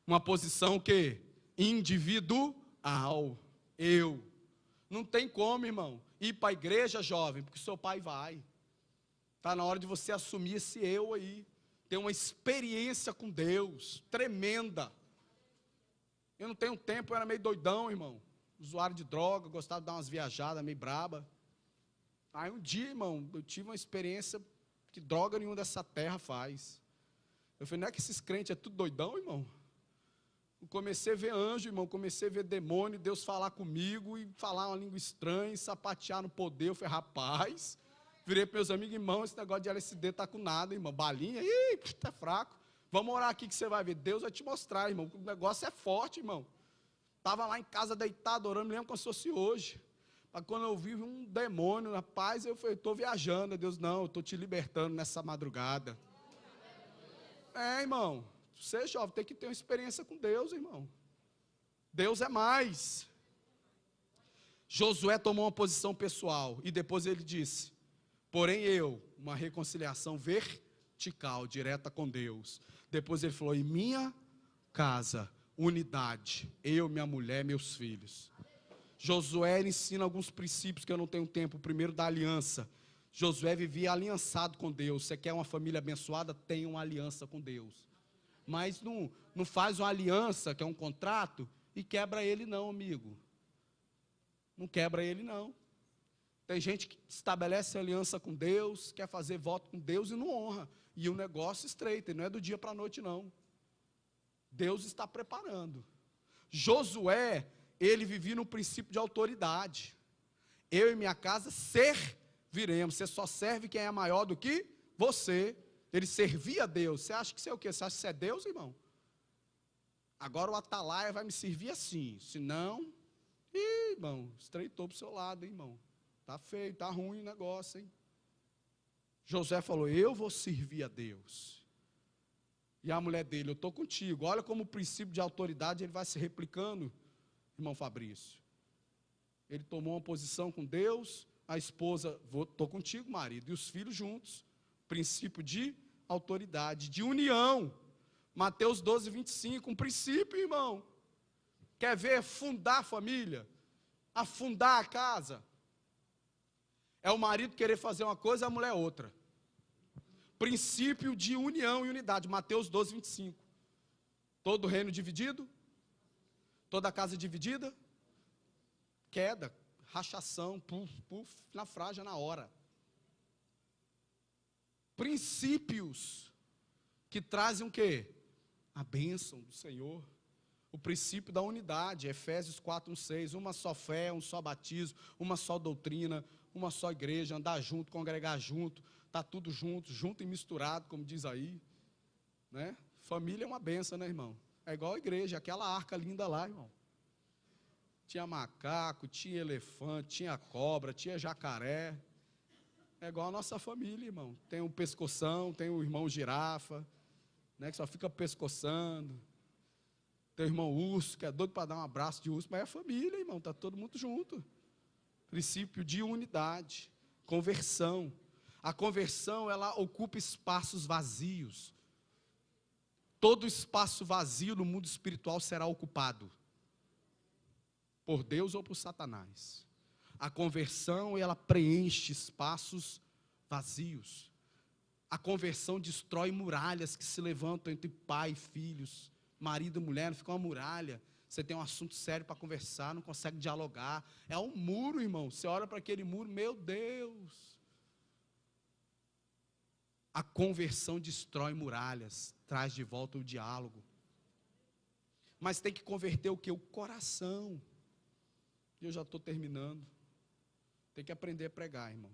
Uma posição que? Individual. Não tem como, irmão, ir para a igreja, jovem, porque seu pai vai. Está na hora de você assumir esse eu aí. Ter uma experiência com Deus tremenda. Eu não tenho tempo, eu era meio doidão, irmão. Usuário de droga, gostava de dar umas viajadas meio braba. Aí um dia, irmão, eu tive uma experiência que droga nenhuma dessa terra faz. Eu falei, não é que esses crentes é tudo doidão, irmão? Eu comecei a ver anjo, irmão, comecei a ver demônio, Deus falar comigo e falar uma língua estranha, e sapatear no poder. Eu falei, rapaz, virei para meus amigos, irmão, esse negócio de LSD tá com nada, irmão, balinha, tá fraco. Vamos orar aqui que você vai ver, Deus vai te mostrar, irmão, o negócio é forte, irmão. Estava lá em casa deitado, orando, me lembro como se fosse hoje. Mas quando eu vi um demônio, rapaz, eu falei, estou viajando, Deus, não, eu estou te libertando nessa madrugada. Irmão. Você, jovem, tem que ter uma experiência com Deus, irmão. Deus é mais. Josué tomou uma posição pessoal e depois ele disse, porém uma reconciliação vertical, direta com Deus. Depois ele falou, em minha casa, unidade, eu, minha mulher, meus filhos. Josué ensina alguns princípios que eu não tenho tempo. O primeiro, da aliança. Josué vivia aliançado com Deus. Você quer uma família abençoada? Tenha uma aliança com Deus. Mas não faz uma aliança, que é um contrato, e quebra ele não, amigo. Não quebra ele não. Tem gente que estabelece aliança com Deus, quer fazer voto com Deus e não honra. E o negócio estreita, e não é do dia para a noite não. Deus está preparando. Josué, ele vivia no princípio de autoridade. Eu e minha casa serviremos. Você só serve quem é maior do que você. Ele servia a Deus. Você acha que você é o quê? Você acha que você é Deus, irmão? Agora o atalaia vai me servir assim. Se não, irmão, estreitou para o seu lado, hein, irmão. Está feio, está ruim o negócio, hein? José falou, eu vou servir a Deus. E a mulher dele, eu estou contigo. Olha como o princípio de autoridade ele vai se replicando, irmão Fabrício. Ele tomou uma posição com Deus, a esposa, estou contigo, marido, e os filhos juntos. Princípio de autoridade, de união. Mateus 12, 25, um princípio, irmão. Quer ver fundar a família? Afundar a casa? É o marido querer fazer uma coisa, a mulher outra. Princípio de união e unidade, Mateus 12, 25. Todo reino dividido? Toda casa dividida? Queda, rachação, puf, naufrágio na hora. Princípios que trazem o quê? A bênção do Senhor. O princípio da unidade, Efésios 4, 6, uma só fé, um só batismo, uma só doutrina, uma só igreja, andar junto, congregar junto, está tudo junto, junto e misturado, como diz aí, né? Família é uma bênção, né, irmão? É igual a igreja, aquela arca linda lá, irmão. Tinha macaco, tinha elefante, tinha cobra, tinha jacaré. É igual a nossa família, irmão. Tem um pescoção, tem o irmão girafa, né, que só fica pescoçando. Tem o irmão urso, que é doido para dar um abraço de urso, mas é família, irmão, está todo mundo junto. Princípio de unidade, conversão. A conversão, ela ocupa espaços vazios. todo espaço vazio no mundo espiritual será ocupado por Deus ou por Satanás. A conversão, ela preenche espaços vazios. A conversão destrói muralhas que se levantam entre pai e filhos, marido e mulher, fica uma muralha. Você tem um assunto sério para conversar, não consegue dialogar. É um muro, irmão. Você olha para aquele muro, meu Deus. A conversão destrói muralhas, traz de volta o diálogo. Mas tem que converter o quê? O coração. E eu já estou terminando. Tem que aprender a pregar, irmão.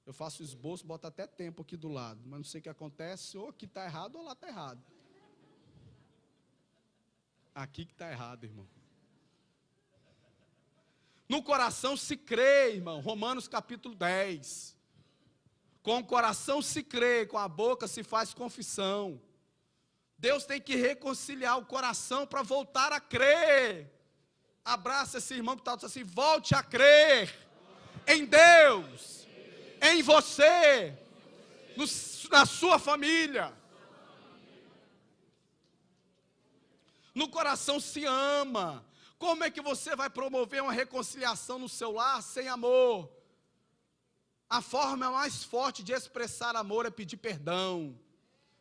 Eu faço esboço, boto até tempo aqui do lado, mas não sei o que acontece, ou aqui está errado ou lá está errado. Aqui que está errado, irmão. No coração se crê, irmão. Romanos capítulo 10. Com o coração se crê, com a boca se faz confissão. Deus tem que reconciliar o coração para voltar a crer. Abraça esse irmão que está assim, volte a crer em Deus, em você, na sua família. No coração se ama. Como é que você vai promover uma reconciliação no seu lar sem amor? A forma mais forte de expressar amor é pedir perdão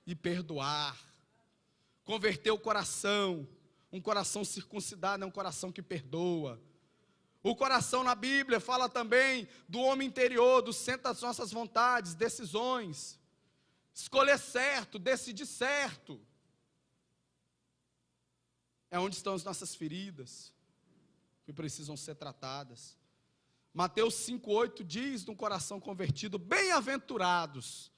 e perdoar. Converter o coração. Um coração circuncidado é um coração que perdoa. O coração na Bíblia fala também do homem interior, do centro das nossas vontades, decisões. Escolher certo, decidir certo. É onde estão as nossas feridas, que precisam ser tratadas. Mateus 5,8 diz, no coração convertido, bem-aventurados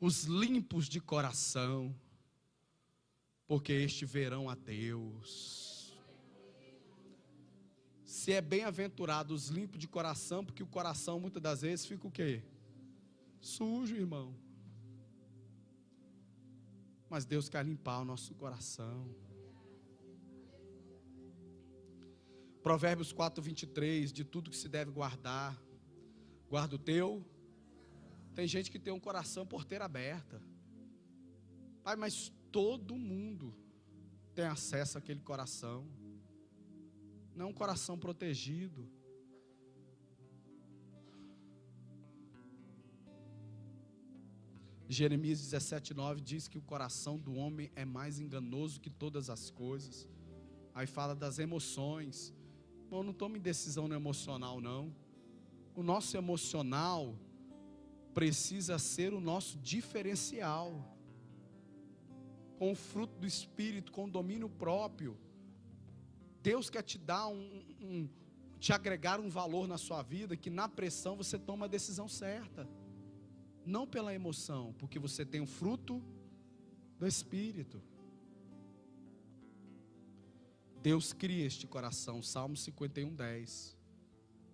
os limpos de coração, porque estes verão a Deus. Se é bem-aventurado os limpos de coração, porque o coração muitas das vezes fica o quê? Sujo, irmão. Mas Deus quer limpar o nosso coração. Provérbios 4,23, de tudo que se deve guardar, guarda o teu. Tem gente que tem um coração porteira aberta. Pai, mas todo mundo tem acesso àquele coração. Não é um coração protegido. Jeremias 17,9 diz que o coração do homem é mais enganoso que todas as coisas. Aí fala das emoções. Eu não tomo decisão no emocional, não. O nosso emocional precisa ser o nosso diferencial. Com o fruto do Espírito, com o domínio próprio. Deus quer te dar te agregar um valor na sua vida, que na pressão você toma a decisão certa. Não pela emoção, porque você tem o fruto do Espírito. Deus cria este coração, Salmo 51:10.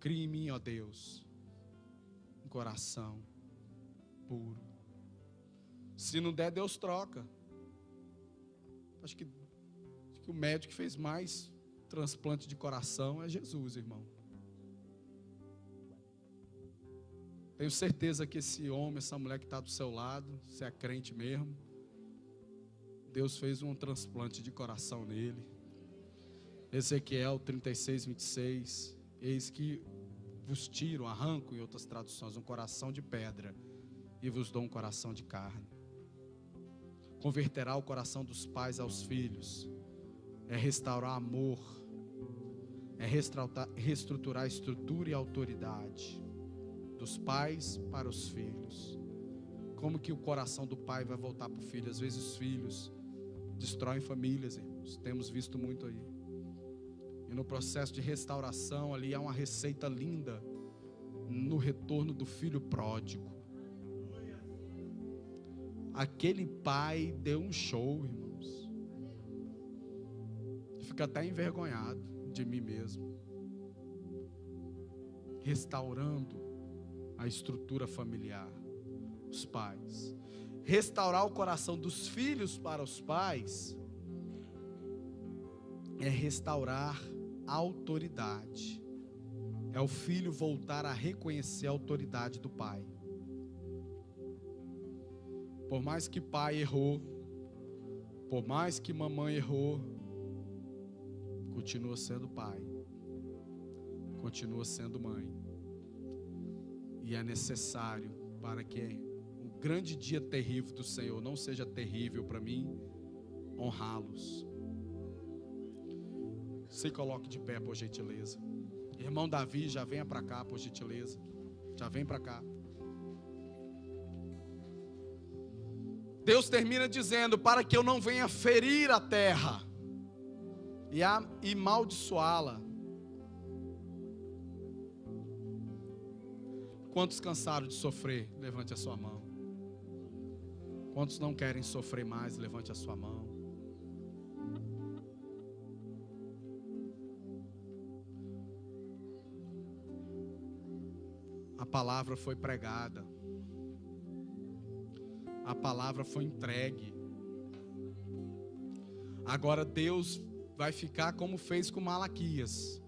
Cria em mim, ó Deus, um coração puro. Se não der, Deus troca. Acho que o médico que fez mais transplante de coração é Jesus, irmão. Tenho certeza que esse homem, essa mulher que está do seu lado, se é crente mesmo, Deus fez um transplante de coração nele. Ezequiel 36:26, eis que vos tiro, arranco, em outras traduções, um coração de pedra e vos dou um coração de carne. Converterá o coração dos pais aos filhos, é restaurar amor, é reestruturar a estrutura e a autoridade dos pais para os filhos. Como que o coração do pai vai voltar para o filho? Às vezes os filhos destroem famílias, irmãos, temos visto muito aí. E no processo de restauração ali há uma receita linda no retorno do filho pródigo. Aquele pai deu um show, irmãos. Fico até envergonhado de mim mesmo. Restaurando a estrutura familiar, os pais. Restaurar o coração dos filhos para os pais é restaurar a autoridade. É o filho voltar a reconhecer a autoridade do pai. Por mais que pai errou, Por mais que mamãe errou, continua sendo pai, continua sendo mãe. E é necessário para que o grande dia terrível do Senhor não seja terrível para mim, honrá-los. Se coloque de pé, por gentileza. Irmão Davi, já venha para cá, por gentileza. Já vem para cá. Deus termina dizendo: para que eu não venha ferir a terra e amaldiçoá-la. Quantos cansaram de sofrer? Levante a sua mão. Quantos não querem sofrer mais? Levante a sua mão. A palavra foi pregada. A palavra foi entregue. Agora Deus vai ficar como fez com Malaquias.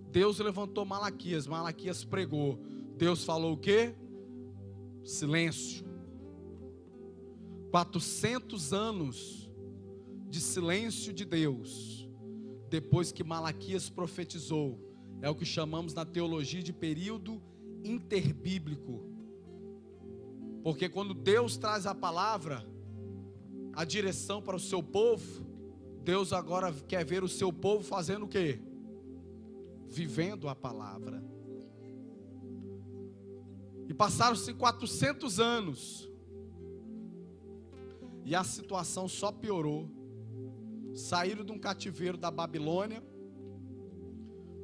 Deus levantou Malaquias. Malaquias pregou. Deus falou o quê? Silêncio. 400 anos de silêncio de Deus. Depois que Malaquias profetizou. É o que chamamos na teologia de período interbíblico. Porque quando Deus traz a palavra, a direção para o seu povo, Deus agora quer ver o seu povo fazendo o quê? Vivendo a palavra. E passaram-se 400 anos. E a situação só piorou. Saíram de um cativeiro da Babilônia.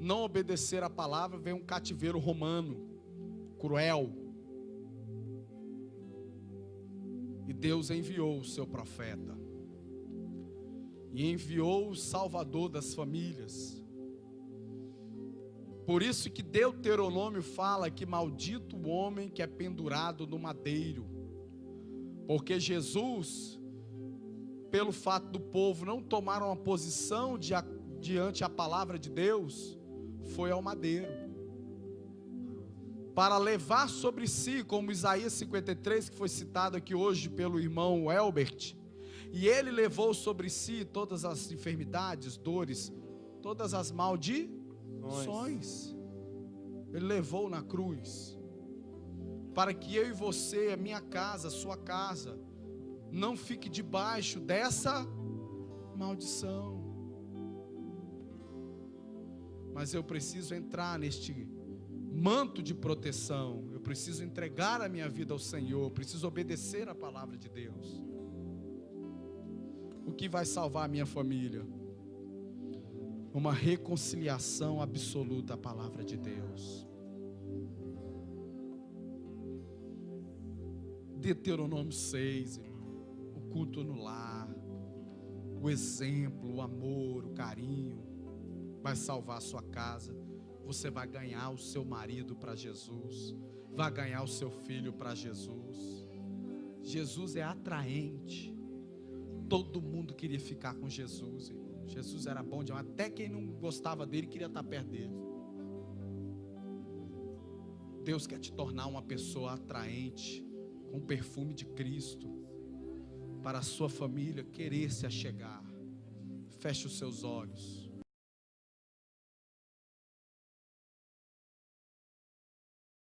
Não obedeceram a palavra, veio um cativeiro romano, cruel. E Deus enviou o seu profeta. E enviou o Salvador das famílias. Por isso que Deuteronômio fala que maldito o homem que é pendurado no madeiro. Porque Jesus, pelo fato do povo não tomar uma posição diante a palavra de Deus, foi ao madeiro. Para levar sobre si, como Isaías 53, que foi citado aqui hoje pelo irmão Elbert, e ele levou sobre si todas as enfermidades, dores, todas as maldições. Ele levou na cruz, para que eu e você, a minha casa, a sua casa, não fique debaixo dessa maldição. Mas eu preciso entrar neste manto de proteção. Eu preciso entregar a minha vida ao Senhor. Eu preciso obedecer a palavra de Deus. O que vai salvar a minha família? Uma reconciliação absoluta à palavra de Deus. Deuteronômio 6, o culto no lar, o exemplo, o amor, o carinho, vai salvar a sua casa. Você vai ganhar o seu marido para Jesus, vai ganhar o seu filho para Jesus. Jesus é atraente. Todo mundo queria ficar com Jesus, irmão. Jesus era bom demais, até quem não gostava dele queria estar perto dele. Deus quer te tornar uma pessoa atraente, com o perfume de Cristo, para a sua família querer se achegar. Feche os seus olhos.